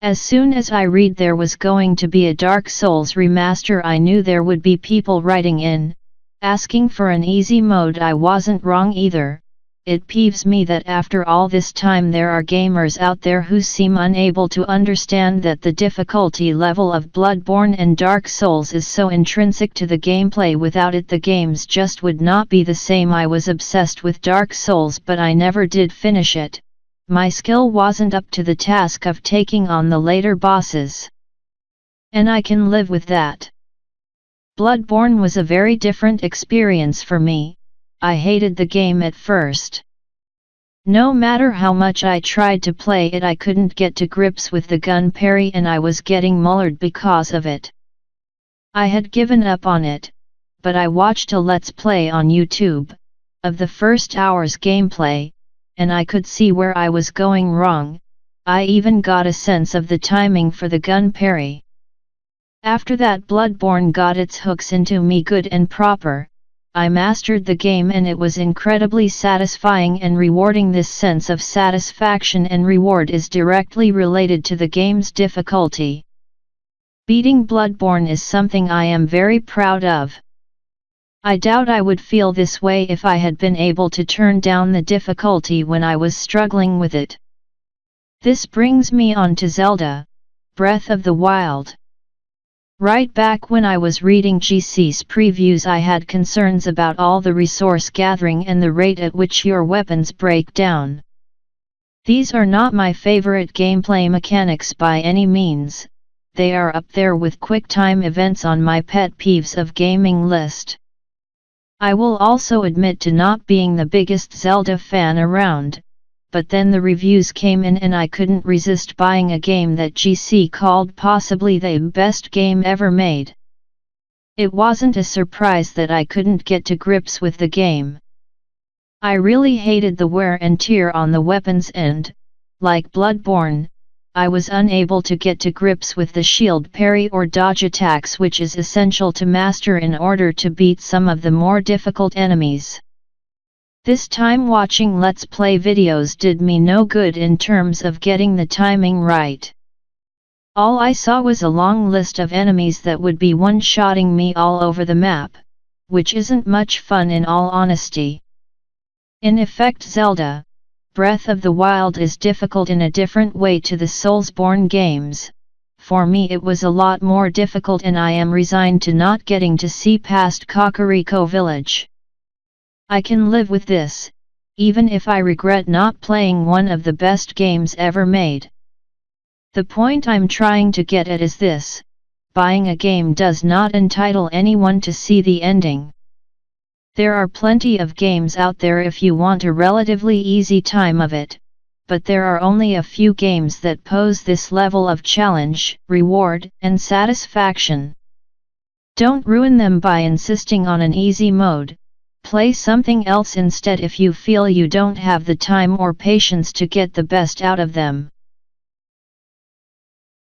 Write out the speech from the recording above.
As soon as I read there was going to be a Dark Souls remaster, I knew there would be people writing in, asking for an easy mode. I wasn't wrong either. It peeves me that after all this time there are gamers out there who seem unable to understand that the difficulty level of Bloodborne and Dark Souls is so intrinsic to the gameplay. Without it the games just would not be the same. I was obsessed with Dark Souls, but I never did finish it. My skill wasn't up to the task of taking on the later bosses. And I can live with that. Bloodborne was a very different experience for me. I hated the game at first. No matter how much I tried to play it, I couldn't get to grips with the gun parry, and I was getting mullered because of it. I had given up on it, but I watched a Let's Play on YouTube of the first hour's gameplay, and I could see where I was going wrong. I even got a sense of the timing for the gun parry. After that, Bloodborne got its hooks into me good and proper. I mastered the game and it was incredibly satisfying and rewarding. This sense of satisfaction and reward is directly related to the game's difficulty. Beating Bloodborne is something I am very proud of. I doubt I would feel this way if I had been able to turn down the difficulty when I was struggling with it. This brings me on to Zelda: Breath of the Wild. Right back when I was reading GC's previews, I had concerns about all the resource gathering and the rate at which your weapons break down. These are not my favorite gameplay mechanics by any means. They are up there with quick time events on my pet peeves of gaming list. I will also admit to not being the biggest Zelda fan around, but then the reviews came in and I couldn't resist buying a game that GC called possibly the best game ever made. It wasn't a surprise that I couldn't get to grips with the game. I really hated the wear and tear on the weapons and, like Bloodborne, I was unable to get to grips with the shield parry or dodge attacks, which is essential to master in order to beat some of the more difficult enemies. This time watching Let's Play videos did me no good in terms of getting the timing right. All I saw was a long list of enemies that would be one-shotting me all over the map, which isn't much fun in all honesty. In effect, Zelda: Breath of the Wild is difficult in a different way to the Soulsborne games. For me it was a lot more difficult, and I am resigned to not getting to see past Kakariko Village. I can live with this, even if I regret not playing one of the best games ever made. The point I'm trying to get at is this: buying a game does not entitle anyone to see the ending. There are plenty of games out there if you want a relatively easy time of it, but there are only a few games that pose this level of challenge, reward, and satisfaction. Don't ruin them by insisting on an easy mode. Play something else instead if you feel you don't have the time or patience to get the best out of them.